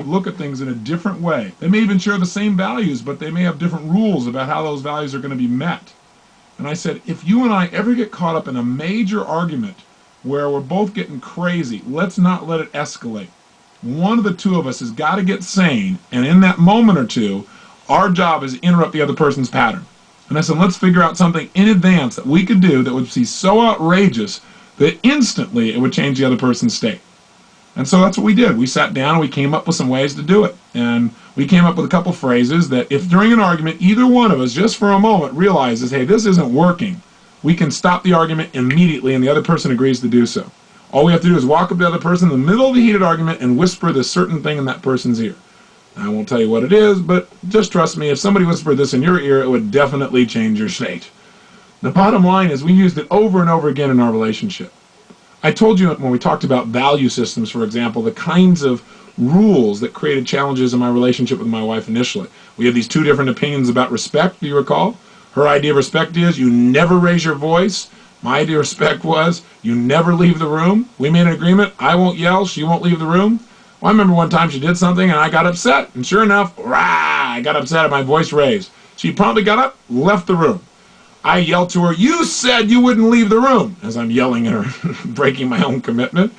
look at things in a different way. They may even share the same values, but they may have different rules about how those values are going to be met. And I said, if you and I ever get caught up in a major argument where we're both getting crazy, let's not let it escalate. One of the two of us has got to get sane, and in that moment or two, our job is to interrupt the other person's pattern. And I said, let's figure out something in advance that we could do that would be so outrageous that instantly it would change the other person's state. And so that's what we did. We sat down and we came up with some ways to do it. And we came up with a couple phrases that if during an argument either one of us just for a moment realizes, hey, this isn't working, we can stop the argument immediately and the other person agrees to do so. All we have to do is walk up to the other person in the middle of the heated argument and whisper this certain thing in that person's ear. I won't tell you what it is, but just trust me, if somebody whispered this in your ear, it would definitely change your state. The bottom line is we used it over and over again in our relationship. I told you when we talked about value systems, for example, the kinds of rules that created challenges in my relationship with my wife initially. We had these two different opinions about respect, do you recall? Her idea of respect is you never raise your voice. My idea of respect was you never leave the room. We made an agreement. I won't yell. She won't leave the room. Well, I remember one time she did something and I got upset. And sure enough, rah, I got upset and my voice raised. She promptly got up, left the room. I yelled to her, you said you wouldn't leave the room, as I'm yelling at her, breaking my own commitment.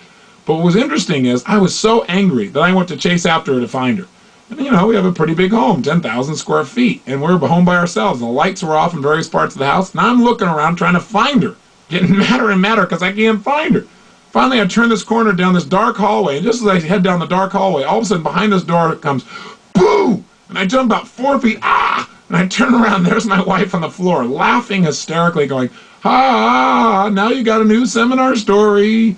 But what was interesting is I was so angry that I went to chase after her to find her. And you know, we have a pretty big home, 10,000 square feet, and we're home by ourselves, and the lights were off in various parts of the house, and I'm looking around trying to find her, getting madder and madder because I can't find her. Finally, I turn this corner down this dark hallway, and just as I head down the dark hallway, all of a sudden behind this door it comes, boo! And I jump about 4 feet, ah! And I turn around, there's my wife on the floor, laughing hysterically, going, ah, now you got a new seminar story.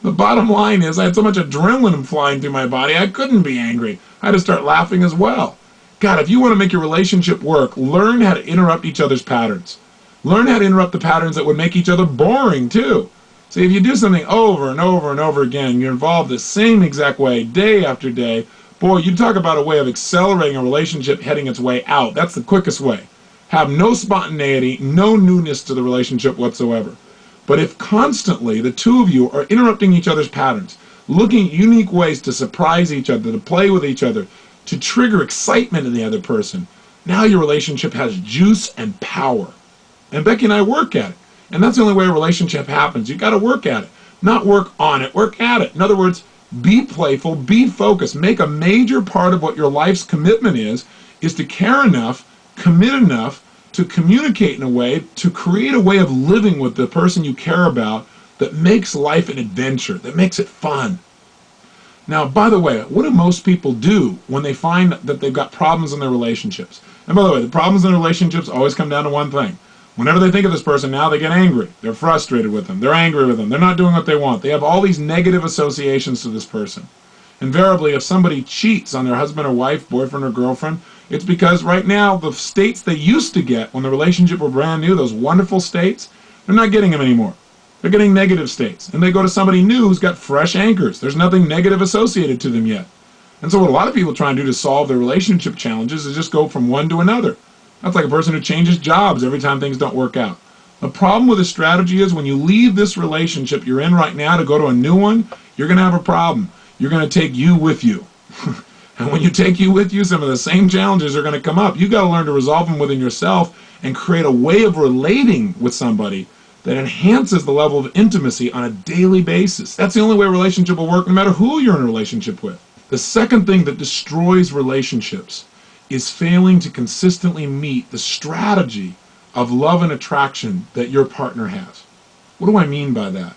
The bottom line is I had so much adrenaline flying through my body, I couldn't be angry. I had to start laughing as well. God, if you want to make your relationship work, learn how to interrupt each other's patterns. Learn how to interrupt the patterns that would make each other boring, too. See, if you do something over and over and over again, you're involved the same exact way, day after day, boy, you talk about a way of accelerating a relationship heading its way out. That's the quickest way. Have no spontaneity, no newness to the relationship whatsoever. But if constantly the two of you are interrupting each other's patterns, looking at unique ways to surprise each other, to play with each other, to trigger excitement in the other person, now your relationship has juice and power. And Becky and I work at it. And that's the only way a relationship happens. You've got to work at it. Not work on it, work at it. In other words, be playful, be focused. Make a major part of what your life's commitment is to care enough, commit enough, to communicate in a way, to create a way of living with the person you care about that makes life an adventure, that makes it fun. Now, by the way, what do most people do when they find that they've got problems in their relationships? And by the way, the problems in their relationships always come down to one thing. Whenever they think of this person now, they get angry. They're frustrated with them. They're angry with them. They're not doing what they want. They have all these negative associations to this person. Invariably, if somebody cheats on their husband or wife, boyfriend or girlfriend, it's because right now the states they used to get when the relationship were brand new, those wonderful states, they're not getting them anymore. They're getting negative states. And they go to somebody new who's got fresh anchors. There's nothing negative associated to them yet. And so what a lot of people try and do to solve their relationship challenges is just go from one to another. That's like a person who changes jobs every time things don't work out. The problem with this strategy is when you leave this relationship you're in right now to go to a new one, you're going to have a problem. You're going to take you with you. And when you take you with you, some of the same challenges are going to come up. You've got to learn to resolve them within yourself and create a way of relating with somebody that enhances the level of intimacy on a daily basis. That's the only way a relationship will work no matter who you're in a relationship with. The second thing that destroys relationships is failing to consistently meet the strategy of love and attraction that your partner has. What do I mean by that?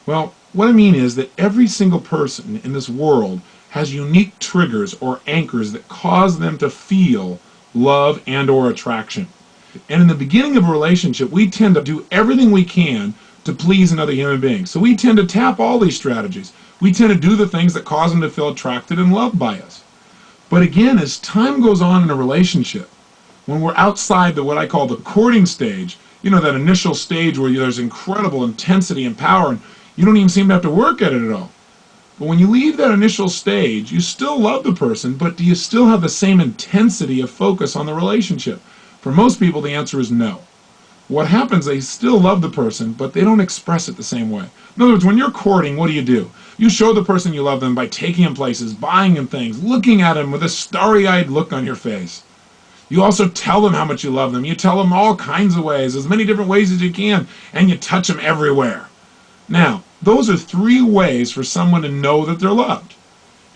Well, what I mean is that every single person in this world has unique triggers or anchors that cause them to feel love and or attraction. And in the beginning of a relationship, we tend to do everything we can to please another human being. So we tend to tap all these strategies. We tend to do the things that cause them to feel attracted and loved by us. But again, as time goes on in a relationship, when we're outside the what I call the courting stage, you know, that initial stage where there's incredible intensity and power and you don't even seem to have to work at it at all. But when you leave that initial stage, you still love the person, but do you still have the same intensity of focus on the relationship? For most people, the answer is no. what happens, they still love the person, but they don't express it the same way. In other words, when you're courting, what do? You show the person you love them by taking them places, buying them things, looking at them with a starry-eyed look on your face. You also tell them how much you love them. You tell them all kinds of ways, as many different ways as you can, and you touch them everywhere. Now, those are 3 ways for someone to know that they're loved.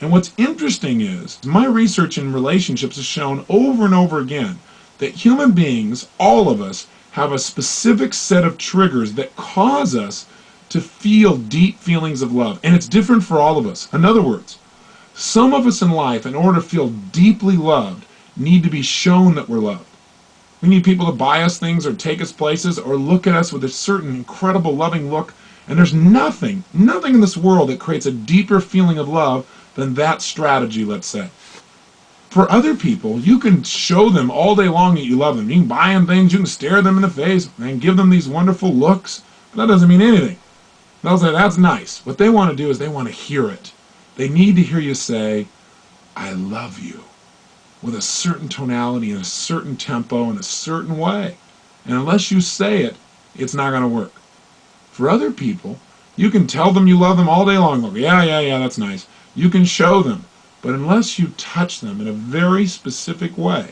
And what's interesting is, my research in relationships has shown over and over again that human beings, all of us, have a specific set of triggers that cause us to feel deep feelings of love. And it's different for all of us. In other words, some of us in life, in order to feel deeply loved, need to be shown that we're loved. We need people to buy us things or take us places or look at us with a certain incredible loving look. And there's nothing in this world that creates a deeper feeling of love than that strategy, let's say. For other people, you can show them all day long that you love them. You can buy them things, you can stare them in the face, and give them these wonderful looks. But that doesn't mean anything. They'll say, that's nice. What they want to do is they want to hear it. They need to hear you say, I love you, with a certain tonality and a certain tempo and a certain way. And unless you say it, it's not going to work. For other people, you can tell them you love them all day long. Look, yeah, that's nice. You can show them. But unless you touch them in a very specific way,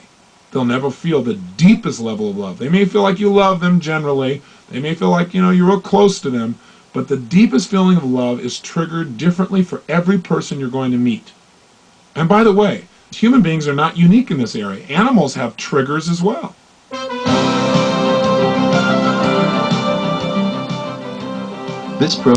they'll never feel the deepest level of love. They may feel like you love them generally. They may feel like, you're real close to them. But the deepest feeling of love is triggered differently for every person you're going to meet. And by the way, human beings are not unique in this area. Animals have triggers as well. This program